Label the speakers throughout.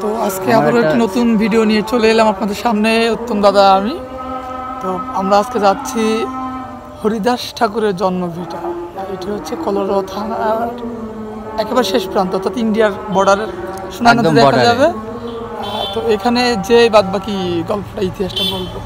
Speaker 1: তো আজকে আবারও একটি নতুন ভিডিও নিয়ে চলে এলাম আপনাদের সামনে। উত্তম দাদা আমি। তো আমরা আজকে যাচ্ছি হরিদাস ঠাকুরের জন্মভিটা। এটি হচ্ছে কলোরাডো থানার একেবারে শেষ প্রান্ত, অর্থাৎ ইন্ডিয়ার বর্ডারের সোনা নদী দেখা যাবে। তো এখানে যে বাদবাকি গল্পটা, ইতিহাসটা বলবো।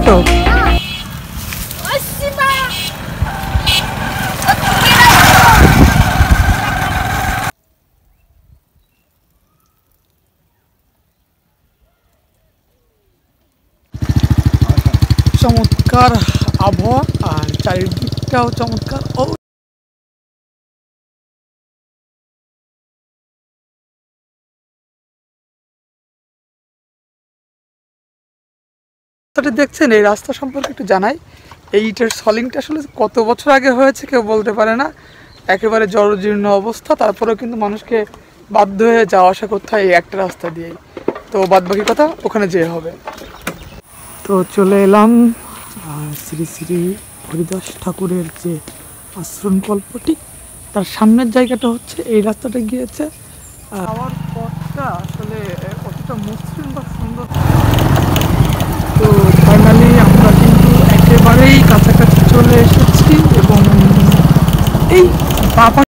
Speaker 1: তো চমৎকার আবহাওয়া আর চারিদিকটাও চমৎকার। দেখছেন, এই রাস্তা সম্পর্কে একটু জানাই। এইটার সলিংটা আসলে কত বছর আগে হয়েছে কেউ বলতে পারে না, একেবারে জরাজীর্ণ অবস্থা। তারপরেও কিন্তু মানুষকে বাধ্য হয়ে যাওয়া আসা করতে হয় এই একটা রাস্তা দিয়েই। তো বাদ বাকি কথা ওখানে যেয়ে হবে। তো চলে এলাম শ্রী শ্রী হরিদাস ঠাকুরের যে আশ্রম কল্পটি, তার সামনের জায়গাটা হচ্ছে এই রাস্তাটা গিয়েছে। আমার পথটা আসলে কতটা মসৃণ বা সুন্দর। তো ফাইনালি আমরা কিন্তু একেবারেই কাছাকাছি চলে এসেছি এবং এই বাবা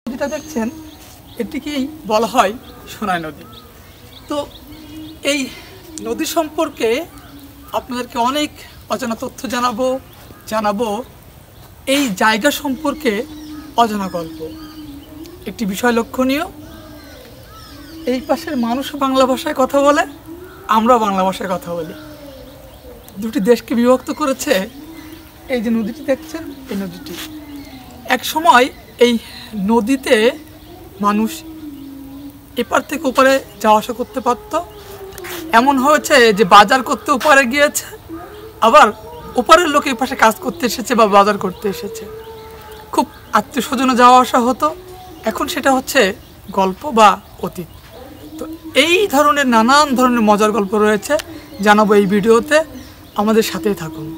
Speaker 1: যেটা দেখছেন এটিকেই বলা হয় সোনাই নদী। তো এই নদী সম্পর্কে আপনাদেরকে অনেক অজানা তথ্য জানাবো এই জায়গা সম্পর্কে অজানা গল্প। একটি বিষয় লক্ষণীয়, এই পাশের মানুষও বাংলা ভাষায় কথা বলে, আমরাও বাংলা ভাষায় কথা বলি। দুটি দেশকে বিভক্ত করেছে এই যে নদীটি দেখছেন, এই নদীটি। এক সময় এই নদীতে মানুষ এপার থেকে ওপারে যাওয়া আসা করতে পারত। এমন হয়েছে যে বাজার করতে ওপারে গিয়েছে, আবার ওপারের লোক এই পাশে কাজ করতে এসেছে বা বাজার করতে এসেছে। খুব আত্মীয় স্বজনে যাওয়া আসা হতো, এখন সেটা হচ্ছে গল্প বা অতীত। তো এই ধরনের নানান ধরনের মজার গল্প রয়েছে, জানাবো এই ভিডিওতে, আমাদের সাথেই থাকুন।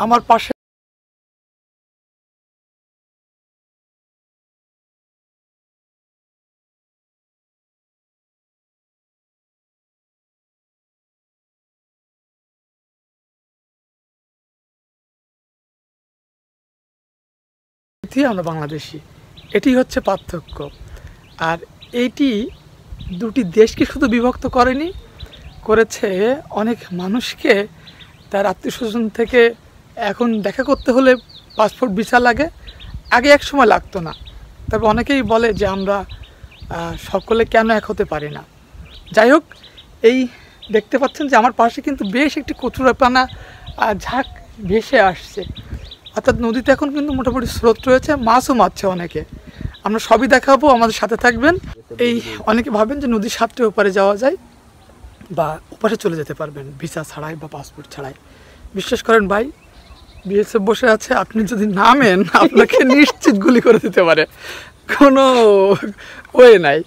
Speaker 1: আমার পাশে আমরা বাংলাদেশি, এটি হচ্ছে পার্থক্য। আর এইটি দুটি দেশকে শুধু বিভক্ত করেনি, করেছে অনেক মানুষকে তার আত্মীয় স্বজন থেকে এখন দেখা করতে হলে পাসপোর্ট ভিসা লাগে, আগে এক সময় লাগতো না। তবে অনেকেই বলে যে আমরা সকলে কেন এক হতে পারি না। যাই হোক, এই দেখতে পাচ্ছেন যে আমার পাশে কিন্তু বেশ একটি কচুরাপানা ঝাঁক ভেসে আসছে, অর্থাৎ নদীতে এখন কিন্তু মোটামুটি স্রোত রয়েছে, মাছও মারছে অনেকে। আমরা সবই দেখাবো, আমাদের সাথে থাকবেন। এই অনেকে ভাবেন যে নদীর সাথে ওপারে যাওয়া যায় বা ওপারে চলে যেতে পারবেন ভিসা ছাড়াই বা পাসপোর্ট ছাড়াই। বিশ্বাস করেন ভাই, বিএসএফ বসে আছে, আপনি যদি নামেন আপনাকে নিশ্চিত গুলি করে দিতে পারে, কোনো ওয়ে নাই।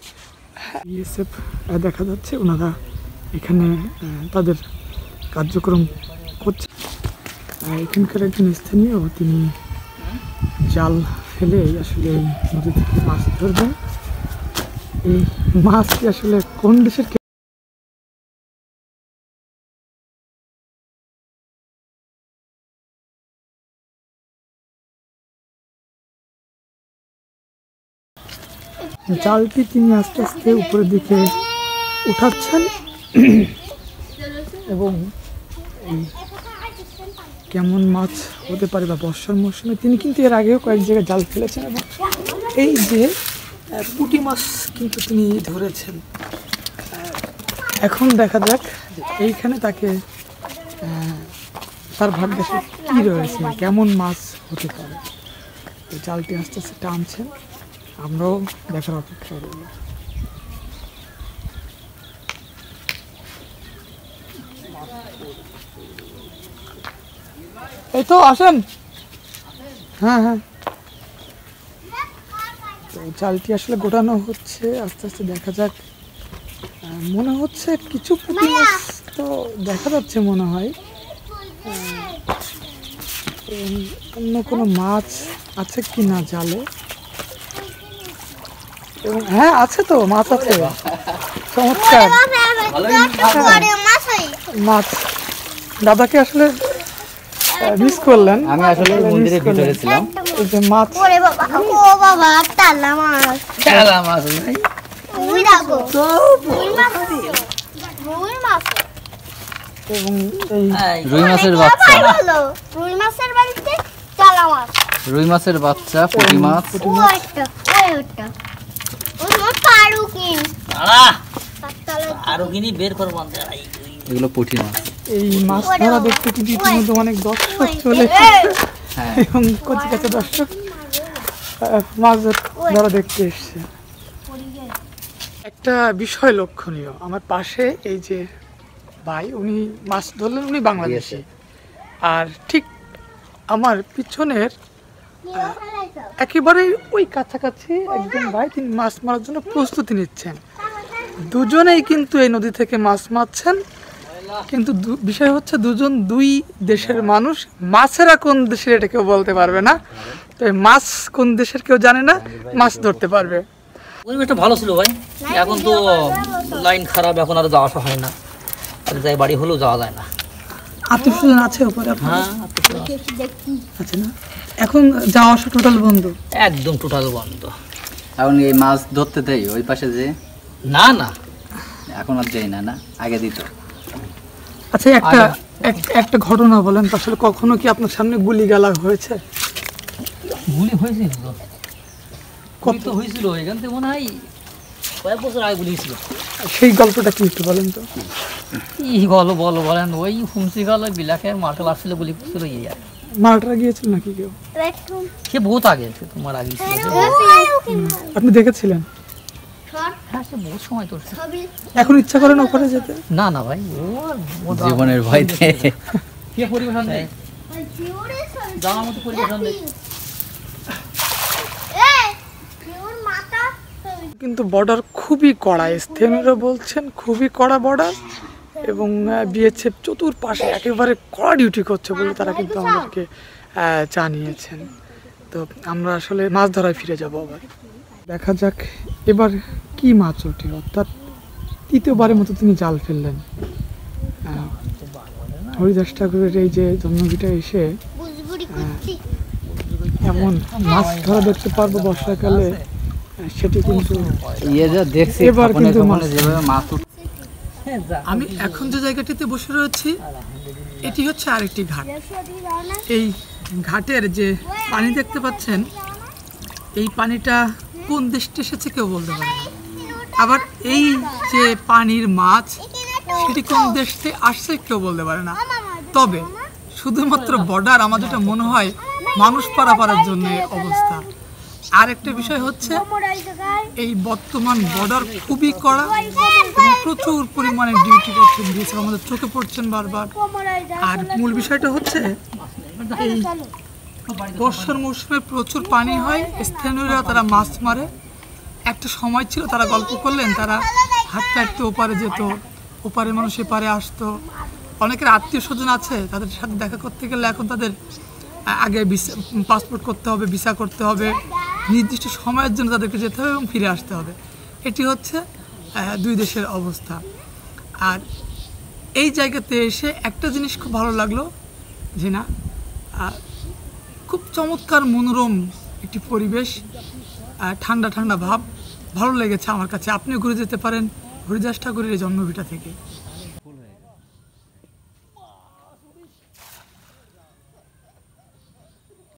Speaker 1: বিএসএফ দেখা যাচ্ছে ওনারা এখানে তাদের কার্যক্রম করছে। এখানকার একজন স্থানীয়, তিনি জাল ফেলে আসলে এই নদী থেকে মাছ ধরবেন। এই মাছটি আসলে কোন দেশের জালটি তিনি আস্তে আস্তে উপরের দিকে উঠাচ্ছেন এবং এই কেমন মাছ হতে পারে বা বর্ষার মৌসুমে, তিনি কিন্তু এর আগেও কয়েক জায়গায় জাল ফেলেছেন এবং এই যে পুঁটি মাছ কিন্তু তিনি ধরেছেন। এখন দেখা যাক যে এইখানে তাকে তার ভাগ্যে কী রয়েছে, কেমন মাছ হতে পারে। এই জালটি আস্তে আস্তে টানছেন, আমরাও দেখার অপেক্ষা রইল। এই তো আসেন। হ্যাঁ হ্যাঁ, জালটি আসলে গোটানো হচ্ছে আস্তে আস্তে, দেখা যাক। মনে হচ্ছে কিছু পুঁটি মাছ তো দেখা যাচ্ছে, মনে হয় অন্য কোনো মাছ আছে কি না জালে। এবং হ্যাঁ, আছে তো, মাছ আছে, চমৎকার মাছ। দাদাকে আসলে মিস করলেন।
Speaker 2: আমি আসলে মন্দিরের ভিতরে ছিলাম।
Speaker 1: এই যে মাছ,
Speaker 3: ওরে বাবা, ও বাবা, টালা মাছ,
Speaker 2: টালা মাছ নাই,
Speaker 3: রুই রাখো, রুই মাছ, রুই মাছ,
Speaker 1: এবং এই
Speaker 2: রুই মাছের বাচ্চা,
Speaker 3: রুই মাছের বাড়িতে টালা মাছ,
Speaker 2: রুই মাছের বাচ্চা, পুঁটি মাছ।
Speaker 3: ওইটা, ওইটা, ওই মাছ পারু কি?
Speaker 4: আরো কিনি বের করবো
Speaker 2: এগুলো পুঁটি মাছ।
Speaker 1: এই মাছ ধরা দেখতে কিন্তু ইতিমধ্যে অনেক দর্শক চলে এসেছে এবং কচি কাছে দর্শক মাছ ধরা দেখতে এসছে। একটা বিষয় লক্ষণীয়, আমার পাশে এই যে ভাই, উনি মাছ ধরলেন, উনি বাংলাদেশি। আর ঠিক আমার পিছনের একেবারে ওই কাছাকাছি একজন ভাই, তিনি মাছ মারার জন্য প্রস্তুতি নিচ্ছেন। দুজনেই কিন্তু এই নদী থেকে মাছ মারছেন, কিন্তু বিষয় হচ্ছে দুজন দুই দেশের মানুষ। মাছেরা কোন দেশের এটা কেউ বলতে পারবে না, তো মাছ কোন দেশের কেউ জানে না, মাছ ধরতে পারবে।
Speaker 4: পরিবেশটা ভালো ছিল ভাই, এখন তো লাইন খারাপ, এখন আর যাওয়া আসা হয় না, আর যাই বাড়ি হলেও যাওয়া যায় না।
Speaker 1: আত্মীয় স্বজন আছে ওপরে?
Speaker 4: হ্যাঁ,
Speaker 1: আছে না? এখন যাওয়া আসা টোটাল বন্ধ,
Speaker 4: একদম টোটাল বন্ধ।
Speaker 2: এখন এই মাছ ধরতে দেয় ওই পাশে যে?
Speaker 4: না না,
Speaker 2: এখন আর দেয় না, না আগে দিত।
Speaker 1: আচ্ছা, একটা ঘটনা বলেন তো, আসলে কখনো কি আপনার সামনে গুলি গালা হয়েছে?
Speaker 4: গুলি হয়েছিল তো, কত তো হয়েছিল এখান থেকে, মনে হয় কয়েক বছর আগে গুলি হয়েছিল।
Speaker 1: সেই গল্পটা কি একটু বলেন তো।
Speaker 4: কি বলো বলো বলেন, ওই হুমসি গেল বিলাকে মার্কেল আসছিল, গুলি করছিল, এই আর
Speaker 1: মালটা গিয়েছিল নাকি কেউ?
Speaker 4: সে বহুত আগে, সে তোমার আগে ছিল।
Speaker 1: আপনি দেখেছিলেন?
Speaker 3: শর্ট
Speaker 4: হ্যাঁ সে বহু সময় তোর
Speaker 3: ছবি
Speaker 1: এখন ইচ্ছা করেন ওখানে যেতে?
Speaker 4: না না ভাই ও
Speaker 2: জীবনের ভয়তে
Speaker 4: কে পরিবেশন নেই
Speaker 3: ওই জিওরে ছবি
Speaker 4: জানার মতো পরিবেশন নেই
Speaker 3: ওর মাথা
Speaker 1: কিন্তু বর্ডার খুবই কড়া, স্থানীয়রা বলছেন খুবই কড়া বর্ডার, এবং বিএসএফ চতুর্পাশে একেবারে কড়া ডিউটি করছে বলে তারা কিন্তু আমাদেরকে জানিয়েছেন। তো আমরা আসলে মাছ ধরায় ফিরে যাব আবার। দেখা যাক এবার কি মাছ ওঠে, অর্থাৎ তৃতীয়বারের মতো তিনি জাল ফেললেন। হরিদাস ঠাকুরের এই যে জন্মভিটা এসে
Speaker 3: বুঝবুড়ি করছি
Speaker 1: এমন মাছ ধরা দেখতে পারবো বর্ষাকালে, সেটি কিন্তু
Speaker 2: ইয়ে যা দেখছি
Speaker 1: এবার
Speaker 2: খপনে
Speaker 1: কিন্তু
Speaker 2: খপনে
Speaker 1: মাছ-
Speaker 2: যেভাবে মাছ
Speaker 1: আমি এখন যে জায়গাটিতে বসে রয়েছি এটি হচ্ছে আরেকটি ঘাট। এই ঘাটের যে পানি দেখতে পাচ্ছেন, এই পানিটা কোন দেশটি এসেছে কেউ বলতে পারে না। আবার এই যে পানির মাছ সেটি কোন দেশ থেকে আসছে কেউ বলতে পারে না। তবে শুধুমাত্র বর্ডার আমার যেটা মনে হয় মানুষ পারাপারের জন্য এই অবস্থা। আর একটা বিষয় হচ্ছে এই বর্তমান বর্ডার খুবই কড়া এবং প্রচুর পরিমাণে ডিউটি করছেন, দিয়েছে আমাদের চোখে পড়ছেন বারবার। আর মূল বিষয়টা হচ্ছে এই বর্ষার মৌসুমে প্রচুর পানি হয়, স্থানীয়রা তারা মাছ মারে। একটা সময় ছিল তারা গল্প করলেন, তারা হাঁটতে হাঁটতে ওপারে যেত, ওপারে মানুষ এপারে আসতো। অনেকের আত্মীয় স্বজন আছে, তাদের সাথে দেখা করতে গেলে এখন তাদের আগে পাসপোর্ট করতে হবে, ভিসা করতে হবে, নির্দিষ্ট সময়ের জন্য তাদেরকে যেতে হবে এবং ফিরে আসতে হবে। এটি হচ্ছে দুই দেশের অবস্থা। আর এই জায়গাতে এসে একটা জিনিস খুব ভালো লাগলো যে না, খুব চমৎকার মনোরম একটি পরিবেশ, ঠান্ডা ঠান্ডা ভাব, ভালো লেগেছে আমার কাছে। আপনিও ঘুরে যেতে পারেন হরিদাস ঠাকুরের এই জন্মভিটা থেকে।